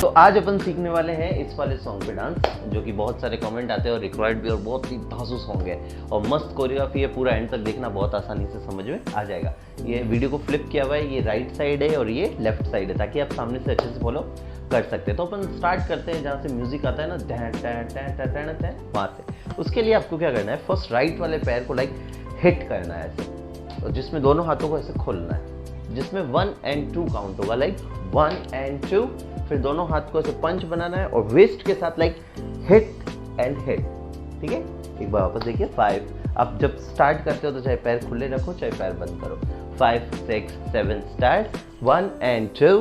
तो आज अपन सीखने वाले हैं इस वाले सॉन्ग पे डांस, जो कि बहुत सारे कमेंट आते हैं और रिक्वायर्ड भी, और बहुत ही धांसू सॉन्ग है और मस्त कोरियोग्राफी है। पूरा एंड तक देखना, बहुत आसानी से समझ में आ जाएगा। ये वीडियो को फ्लिप किया हुआ है, ये राइट साइड है और ये लेफ्ट साइड है, ताकि आप सामने से अच्छे से फॉलो कर सकते हैं। तो अपन स्टार्ट करते हैं जहाँ से म्यूजिक आता है ना, वहाँ से। उसके लिए आपको क्या करना है, फर्स्ट राइट वाले पैर को लाइक हिट करना है ऐसे, और जिसमें दोनों हाथों को ऐसे खोलना है, जिसमें 1 and 2 काउंट होगा, लाइक 1 and 2। फिर दोनों हाथ को ऐसे पंच बनाना है और वेस्ट के साथ लाइक हिट एंड हिट। ठीक है, एक बार वापस देखिए। 5, आप जब स्टार्ट करते हो तो चाहे पैर खुले रखो चाहे पैर बंद करो। 5 6 7 स्टार्ट, 1 and 2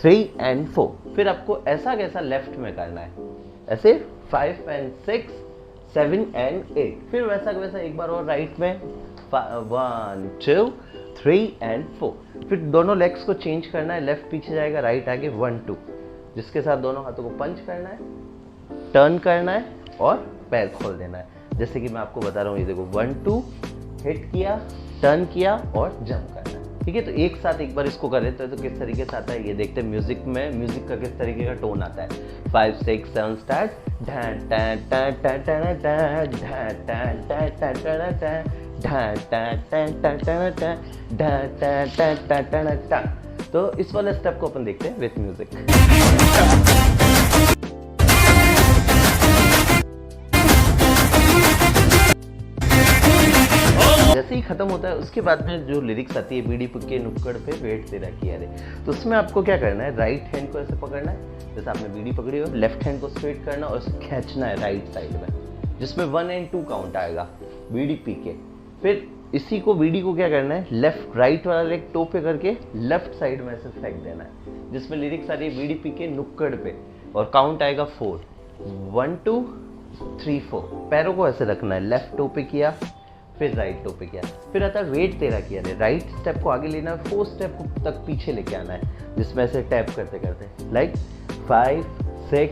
3 and 4। फिर आपको ऐसा कैसा लेफ्ट में करना है, ऐसे 5 and 6 7 and 8। फिर वैसा वैसा एक बार और राइट में 1 2 3 and 4। फिर दोनों लेग्स को चेंज करना है, लेफ्ट पीछे जाएगा, राइट आगे 1 2, जिसके साथ दोनों हाथों को पंच करना है, टर्न करना है और पैर खोल देना है। जैसे कि मैं आपको बता रहा हूँ, ये देखो 1 2 हिट किया, टर्न किया और जंप करना है। ठीक है, तो एक साथ एक बार इसको करें तो किस तरीके से आता है ये देखते हैं। म्यूजिक में म्यूजिक का किस तरीके का टोन आता है। 5 6 7 स्टार्ट, तो इस वाले स्टेप को अपन देखते हैं विथ म्यूजिक। जैसे ही खत्म होता है उसके बाद में जो लिरिक्स आती है, बीड़ी पुक्के नुक्कड़ पे वेट तेरा किया रे, तो उसमें आपको क्या करना है, राइट हैंड को ऐसे पकड़ना है, जैसे आपने बीड़ी पकड़ी हो, लेफ्ट हैंड को स्ट्रेट करना और उसे खींचना है राइट साइड में, जिसमें 1 and 2 काउंट आएगा, बीड़ी पी के। फिर इसी को बीड़ी को क्या करना है, लेफ्ट राइट वाला लेग टो पे करके लेफ्ट साइड में ऐसे फेंक देना है, जिसमें लिरिक्स आ रही है बीड़ी पी के नुक्कड़ पे, और काउंट आएगा 4 1 2 3 4। पैरों को ऐसे रखना है, लेफ्ट टो पे किया, फिर राइट टो पे किया, फिर आता है वेट तेरा किया रे, राइट स्टेप को आगे लेना है, 4 स्टेप तक पीछे लेके आना है, जिसमें ऐसे टैप करते करते लाइक 5 6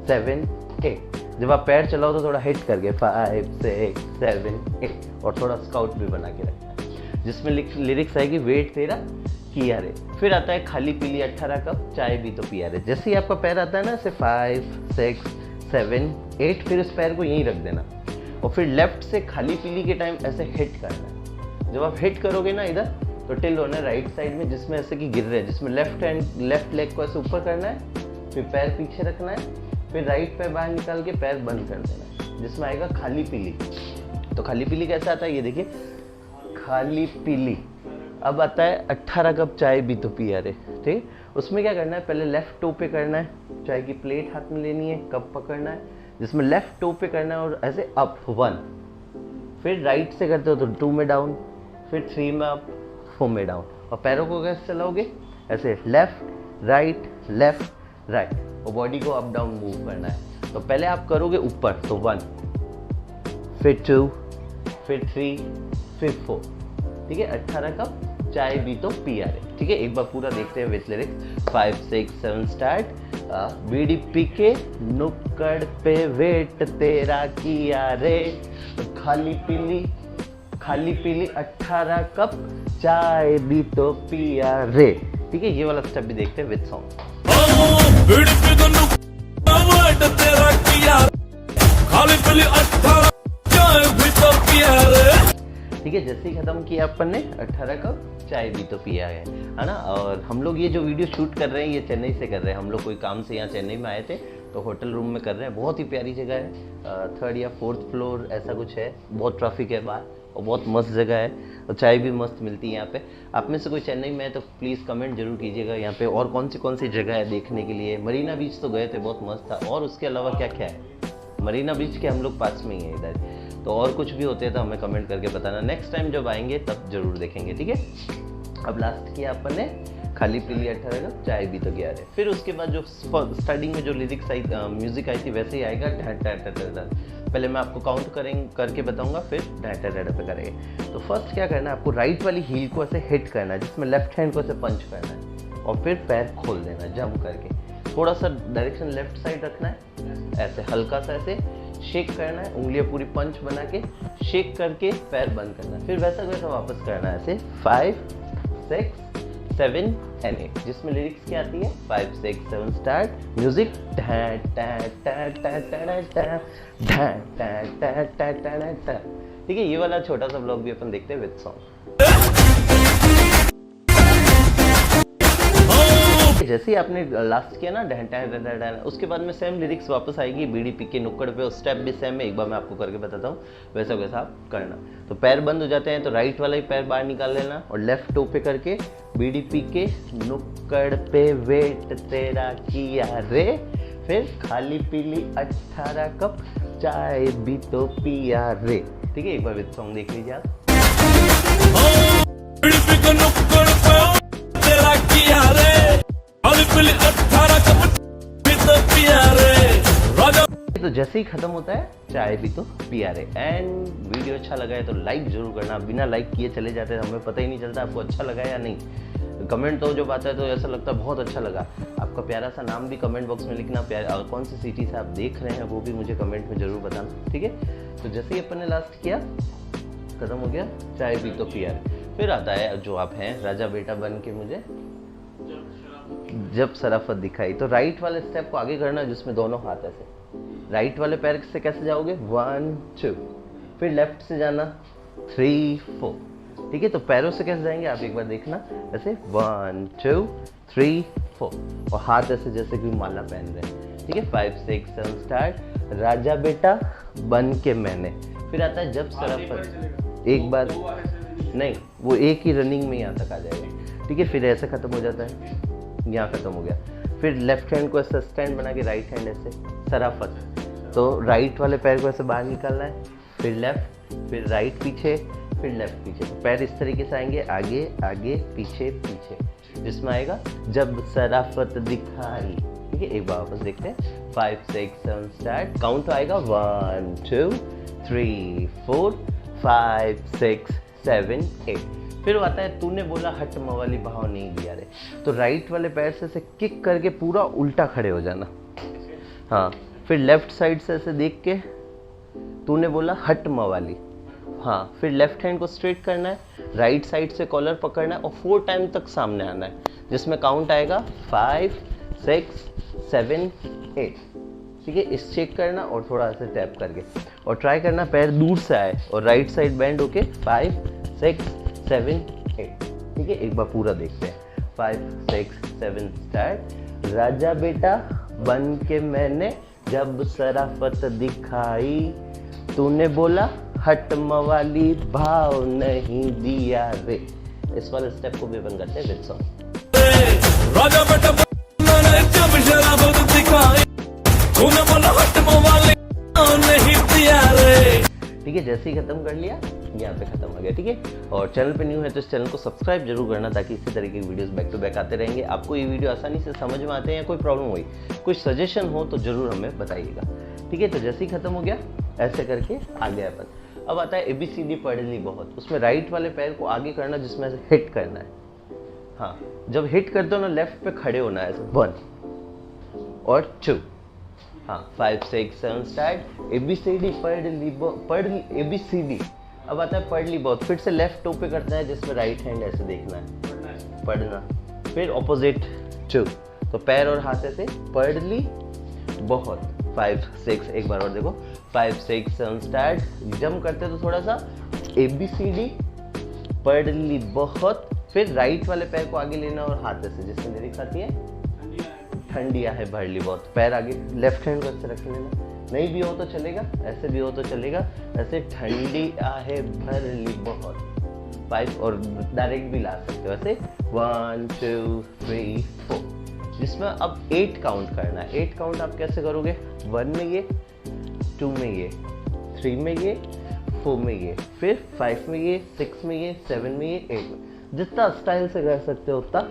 7 8। जब आप पैर चलाओ तो थोड़ा हिट करके 5 6 7 8, और थोड़ा स्काउट भी बना के रखना है, जिसमें लिरिक्स आएगी वेट तेरा किया रे। फिर आता है खाली पीली 18 कप चाय भी तो पिया रे। जैसे ही आपका पैर आता है ना, ऐसे 5 6 7 8, फिर उस पैर को यहीं रख देना और फिर लेफ्ट से खाली पीली के टाइम ऐसे हिट करना है। जब आप हिट करोगे ना इधर, तो टिल होना है राइट साइड में, जिसमें ऐसे कि गिर रहे हैं, जिसमें लेफ्ट लेग को ऐसे ऊपर करना है, फिर पैर पीछे रखना है, फिर राइट पैर बाहर निकाल के पैर बंद कर देना है, जिसमें आएगा खाली पीली। तो खाली पीली कैसा आता है ये देखिए, खाली पीली। अब आता है 18 कप चाय भी तो पिया रे। ठीक, उसमें क्या करना है, पहले लेफ्ट टो पे करना है, चाय की प्लेट हाथ में लेनी है, कप पकड़ना है, जिसमें लेफ्ट टो पे करना है और ऐसे अप 1, फिर राइट से करते हो तो 2 में डाउन, फिर 3 में अप, 4 में डाउन। और पैरों को कैसे चलाओगे, ऐसे लेफ्ट राइट लेफ्ट राइट, और बॉडी को अप डाउन मूव करना है। तो पहले आप करोगे ऊपर तो 1, फिर 2, फिर 3, फिर 4। ठीक है, 18 कप चाय भी तो पिया रे। ठीक है, एक बार पूरा देखते हैं with lyrics. 5 6 7 start, bidi P के नुक्कड़ पे वेट तेरा किया रे, खाली पीली 18 कप चाय भी तो पिया रे। ठीक है, ये वाला स्टेप भी देखते हैं विथ सॉन्ग। ठीक है, जैसे ही खत्म किया अपन ने, 18 कप चाय भी तो पिया है ना। और हम लोग ये जो वीडियो शूट कर रहे हैं ये चेन्नई से कर रहे हैं। हम लोग कोई काम से यहाँ चेन्नई में आए थे, तो होटल रूम में कर रहे हैं। बहुत ही प्यारी जगह है, 3rd या 4th फ्लोर ऐसा कुछ है। बहुत ट्रैफिक है बाहर और बहुत मस्त जगह है, और चाय भी मस्त मिलती है यहाँ पे। आप में से कोई चेन्नई में है तो प्लीज़ कमेंट जरूर कीजिएगा यहाँ पे और कौन सी जगह है देखने के लिए। मरीना बीच तो गए थे, बहुत मस्त था। और उसके अलावा क्या क्या है, मरीना बीच के हम लोग पास में ही है इधर। तो और कुछ भी होते हैं तो हमें कमेंट करके बताना, नेक्स्ट टाइम जब आएंगे तब जरूर देखेंगे। ठीक है, अब लास्ट किया अपन ने खाली पीली 18 कप चाय भी तो गया रे। फिर उसके बाद जो स्टार्टिंग में जो लिरिक्स आई, म्यूजिक आई थी, वैसे ही आएगा ढा। पहले मैं आपको काउंट करके बताऊंगा, फिर ढा पे करेंगे। तो फर्स्ट क्या करना है, आपको राइट वाली हील को ऐसे हिट करना है, जिसमें लेफ्ट हैंड को ऐसे पंच करना है, और फिर पैर खोल देना है जंप करके। थोड़ा सा डायरेक्शन लेफ्ट साइड रखना है, ऐसे हल्का सा ऐसे शेक करना है, उंगलियां पूरी पंच बना के शेक करके पैर बंद करना है। फिर वैसा वैसा वापस करना है ऐसे 5, 6, 7 and 8, जिसमें लिरिक्स क्या आती है 5, 6, 7 स्टार्ट म्यूजिक। ठीक है, ये वाला छोटा सा ब्लॉग भी अपन देखते हैं विद सॉन्ग। जैसे ही आपने लास्ट किया ना उसके बाद में सेम लिरिक्स वापस आएगी बीड़ी पी के नुक्कड़ पे, और स्टेप भी सेम है। एक बार मैं आपको करके बताता हूँ, वैसा वैसा आप करना। तो पैर बंद हो जाते हैं तो राइट वाला ही पैर बाहर निकाल लेना और लेफ्ट टो पे करके बीड़ी पी के नुक्कड़ पे वेट तेरा किया रे, फिर खाली पीली 18 कप चाय भी तो पिया रे। ठीक है, एक बार विद सॉन्ग देख लीजिए आप। तो जैसे ही खत्म होता है चाय भी तो पिया रे। एंड वीडियो अच्छा लगा है तो लाइक जरूर करना, बिना लाइक किए चले जाते हैं, हमें पता ही नहीं चलता आपको अच्छा लगा या नहीं। कमेंट तो जब आता है तो ऐसा लगता है बहुत अच्छा लगा। आपका प्यारा सा नाम भी कमेंट बॉक्स में लिखना, कौन सी सिटी से आप देख रहे हैं वो भी मुझे कमेंट में जरूर बताना। ठीक है, तो जैसे ही अपन ने लास्ट किया खत्म हो गया चाय भी तो पिया रे। फिर आता है जो आप हैं राजा बेटा बन के मुझे जब शराफत दिखाई। तो राइट वाले स्टेप को आगे करना जिसमें दोनों हाथ ऐसे, राइट वाले पैर से कैसे जाओगे 1, 2, फिर लेफ्ट से जाना 3, 4। ठीक है, तो पैरों से कैसे जाएंगे आप एक बार देखना, ऐसे 1, 2, 3, 4, और हाथ ऐसे जैसे कि माला पहन रहे हैं। ठीक है, 5, 6, 7 स्टार्ट राजा बेटा बन के मैंने। फिर आता है जब शराफत, एक बार नहीं, वो एक ही रनिंग में यहाँ तक आ जाएगा। ठीक है, फिर ऐसे खत्म हो जाता है, यहाँ खत्म हो गया। फिर लेफ्ट हैंड को ऐसा स्टैंड बना के राइट हैंड ऐसे शराफत, तो राइट वाले पैर को ऐसे बाहर निकालना है, फिर लेफ्ट, फिर राइट पीछे, फिर लेफ्ट पीछे। तो पैर इस तरीके से आएंगे, आगे आगे पीछे पीछे, जिसमें आएगा जब शराफत दिखाई। ठीक है, एक बार वापस देखते हैं 5, 6, 7 स्टार्ट। काउंट आएगा 1, 2, 3, 4, 5, 6, 7, 8। फिर आता है तूने बोला हट मवाली भाव नहीं दिया रे। तो राइट वाले पैर से ऐसे किक करके पूरा उल्टा खड़े हो जाना। हाँ, फिर लेफ्ट साइड से ऐसे देख के तूने बोला हट मवाली। हाँ, फिर लेफ्ट हैंड को स्ट्रेट करना है, राइट साइड से कॉलर पकड़ना है और 4 टाइम तक सामने आना है, जिसमें काउंट आएगा 5, 6, 7, 8। ठीक है, इस चेक करना और थोड़ा ऐसे टैप करके, और ट्राई करना पैर दूर से आए और राइट साइड बेंड होके 5, 6, 7, 8। ठीक है, एक बार पूरा देखते हैं 5, 6, 7 स्टार्ट। राजा बेटा बन के मैंने जब शराफत दिखाई, तूने बोला हट मवाली भाव नहीं दिया रे। इस वाले स्टेप को भी बन करते हैं विद सॉन्ग। राजा बेटा मैंने जब शराफत दिखाई, तूने बोला हट मवाली भाव नहीं दिया रे। ठीक है, जैसे ही खत्म कर लिया यहाँ पे खत्म हो गया। ठीक है, और चैनल पे न्यू है तो इस चैनल को सब्सक्राइब जरूर करना, ताकि इसी तरीके की वीडियोस बैक टू बैक आते रहेंगे। आपको ये वीडियो आसानी से समझ में आते हैं या कोई प्रॉब्लम हुई, कुछ सजेशन हो तो जरूर हमें बताइएगा। ठीक है, तो जैसे ही खत्म हो गया ऐसे करके आ गया अपन। अब आता है ABCD पढ़ ली बहुत, उसमें राइट वाले पैर को आगे करना, जिसमें ऐसे हिट करना है। हाँ, जब हिट करते हो ना लेफ्ट पे खड़े होना है ऐसे 1 और 2। हाँ, 5, 6, 7 स्टार्ट। ABCD पढ़ ली ABCD। अब आता है पढ़ ली बहुत, फिर से लेफ्ट टो पे करना है, जिसमें राइट हैंड ऐसे देखना है, पढ़ना। फिर ऑपोजिट 2, तो पैर और हाथ ऐसे पढ़ ली बहुत। 5, 6, एक बार और देखो 5, 6, 7 स्टार्ट। जंप करते तो थोड़ा सा ABCD पढ़ ली बहुत, फिर राइट वाले पैर को आगे लेना और हाथ ऐसे, जिसमें लिरिक्स आती है ठंडिया है भर ली बहुत। पैर आगे, लेफ्ट हैंड को ऐसे रख लेना, नहीं भी हो तो चलेगा, ऐसे भी हो तो चलेगा, ऐसे ठंडी आहे भर ली बहुत। 5 और डायरेक्ट भी ला सकते हो ऐसे 1, 2, 3, 4, जिसमें अब 8 काउंट करना है। 8 काउंट आप कैसे करोगे, 1 में ये, 2 में ये, 3 में ये, 4 में ये, फिर 5 में ये, 6 में ये, 7 में ये, 8 में। जितना स्टाइल से कर सकते हो उतना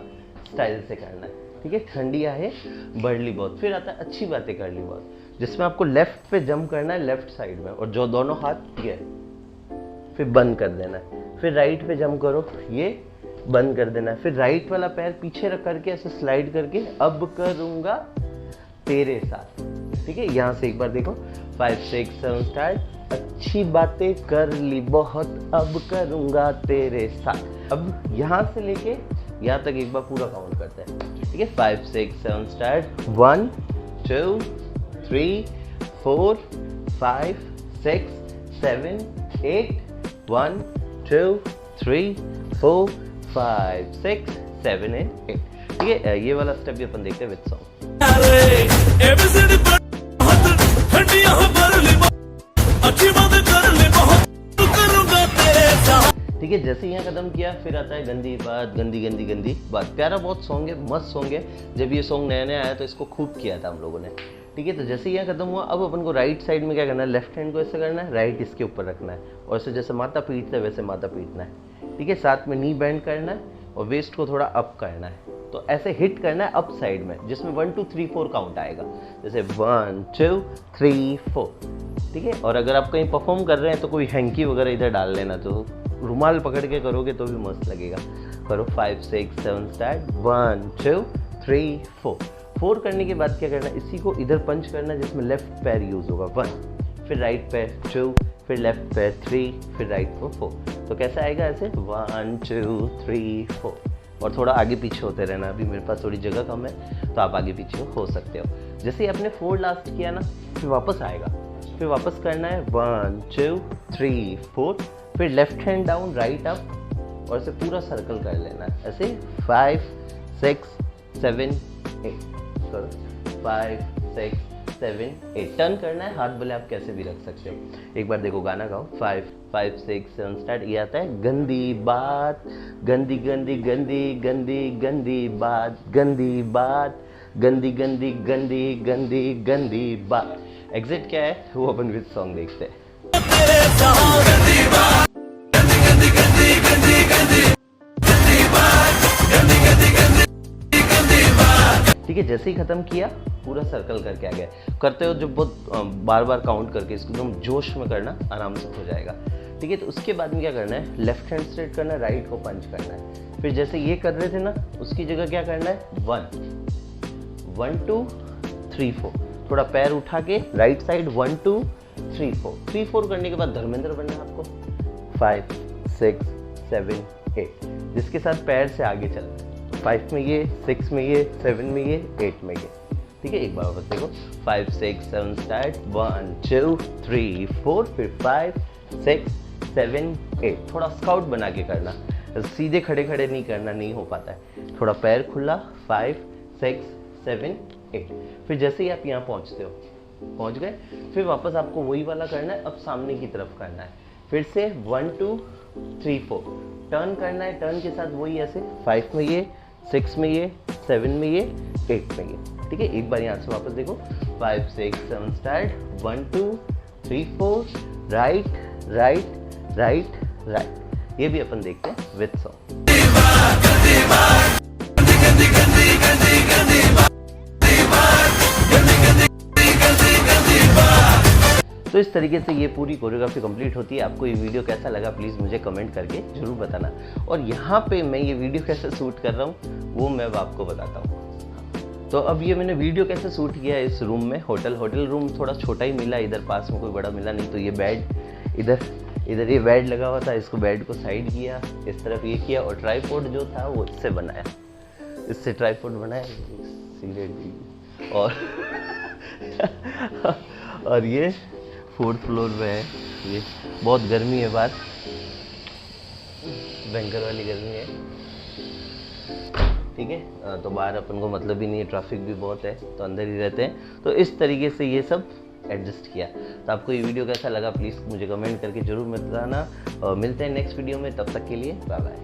स्टाइल से करना है। ठीक है, ठंडी आहे बढ़ ली बहुत। फिर आता है अच्छी बातें कर ली बहुत, जिसमें आपको लेफ्ट पे जंप करना है, लेफ्ट साइड में, और जो दोनों हाथ ये फिर बंद कर देना है। फिर राइट पे जंप करो, ये बंद कर देना है। फिर राइट वाला पैर पीछे रख करके ऐसे स्लाइड करके अब करूंगा तेरे साथ। ठीक है, यहाँ से एक बार देखो 5 6 7 स्टार्ट। अच्छी बातें कर ली बहुत, अब करूँगा तेरे साथ। अब यहाँ से लेके यहाँ तक एक बार पूरा काउंट करते हैं, ठीक है। 5 6 7 स्टार्ट। 1 2 3 4 5 6 7 8 1 2 3 4 5 6 7 8। ठीक है, ये वाला स्टेप भी अपन देखते हैं विद सॉन्ग। ठीक है, जैसे यहाँ खत्म किया फिर आता है गंदी बात, गंदी गंदी गंदी बात। प्यारा बहुत सॉन्ग है, मस्त सॉन्ग है। जब ये सॉन्ग नया नया आया तो इसको खूब किया था हम लोगों ने। ठीक है, तो जैसे यहाँ खत्म हुआ, अब अपन को राइट साइड में क्या करना है, लेफ्ट हैंड को ऐसे करना है, राइट इसके ऊपर रखना है और ऐसे जैसे माथा पीटते वैसे माथा पीटना है। ठीक है, साथ में नी बेंड करना है और वेस्ट को थोड़ा अप करना है। तो ऐसे हिट करना है अप साइड में, जिसमें 1 2 3 4 काउंट आएगा, जैसे 1 2 3 4। ठीक है, और अगर आप कहीं परफॉर्म कर रहे हैं तो कोई हैंकी वगैरह इधर डाल लेना, तो रुमाल पकड़ के करोगे तो भी मस्त लगेगा। करो 5 6 7 स्टार्ट। 1 2 3 4। 4 करने के बाद क्या करना है, इसी को इधर पंच करना है जिसमें लेफ्ट पैर यूज होगा 1, फिर राइट पैर 2, फिर लेफ्ट पैर 3, फिर राइट को 4। तो कैसा आएगा ऐसे 1 2 3 4। और थोड़ा आगे पीछे होते रहना। अभी मेरे पास थोड़ी जगह कम है तो आप आगे पीछे हो सकते हो। जैसे ही आपने 4 लास्ट किया ना, फिर वापस आएगा, फिर वापस करना है 1 2 3 4, फिर left hand down, right up और ऐसे पूरा सर्कल कर लेना है ऐसे 5 6 7 8। 5 6 7 8 टर्न करना है, हाथ भले आप कैसे भी रख सकते हो। एक बार देखो, गाना गाओ। 5 5 6 7 स्टार्ट। ये आता है गंदी बात, गंदी गंदी गंदी गंदी गंदी बात, गंदी बात, गंदी गंदी गंदी गंदी गंदी बात। एग्जिट क्या है वो अपन विद सॉन्ग देखते हैं। ठीक है, जैसे ही खत्म किया पूरा सर्कल करके आ गया। करते हो जब बहुत बार बार काउंट करके इसको एकदम जोश में करना, आराम से हो जाएगा। ठीक है, तो उसके बाद में क्या करना है, लेफ्ट हैंड स्ट्रेट करना है, राइट को पंच करना है। फिर जैसे ये कर रहे थे ना, उसकी जगह क्या करना है 1 2 3 4। थोड़ा पैर उठा के राइट साइड 1 2 3 4। 3 4 करने के बाद धर्मेंद्र बनना है आपको। 5 6 7 8, जिसके साथ पैर से आगे चलना है। 5 में ये, 6 में ये, 7 में ये, 8 में ये। ठीक है, एक बार बस देखो। 5 6 7 स्टार्ट। 1 2 3 4, फिर 5 6 7 8। थोड़ा स्काउट बना के करना, सीधे खड़े खड़े नहीं करना, नहीं हो पाता है। थोड़ा पैर खुला। 5 6 7 8। फिर जैसे ही आप यहाँ पहुँचते हो, पहुँच गए, फिर वापस आपको वही वाला करना है, अब सामने की तरफ करना है। फिर से 1 2 3 4 टर्न करना है। टर्न के साथ वही ऐसे 5 में ये, 6 में ये, 7 में ये, 8 में ये। ठीक है, एक बार यहाँ से वापस देखो। 5 6 7 start. 1 2 3 4, right right right right. ये भी अपन देखते हैं विद सॉन्ग। तो इस तरीके से ये पूरी कोरियोग्राफी कंप्लीट होती है। आपको ये वीडियो कैसा लगा प्लीज़ मुझे कमेंट करके ज़रूर बताना। और यहाँ पे मैं ये वीडियो कैसे शूट कर रहा हूँ वो मैं अब बताता हूँ। तो अब ये मैंने वीडियो कैसे शूट किया है इस रूम में, होटल रूम थोड़ा छोटा ही मिला, इधर पास में कोई बड़ा मिला नहीं। तो ये बेड इधर ये बेड लगा हुआ था, इसको बेड को साइड किया, इस तरफ ये किया, और ट्राइपॉड जो था वो इससे बनाया, इससे ट्राइपॉड बनाया, सिगरेट और ये 4th फ्लोर पे है। ये बहुत गर्मी है बाहर, भयंकर वाली गर्मी है। ठीक है, तो बाहर अपन को मतलब ही नहीं है, ट्रैफिक भी बहुत है, तो अंदर ही रहते हैं। तो इस तरीके से ये सब एडजस्ट किया। तो आपको ये वीडियो कैसा लगा प्लीज़ मुझे कमेंट करके ज़रूर बताना। मिलते हैं नेक्स्ट वीडियो में, तब तक के लिए बाय बाय।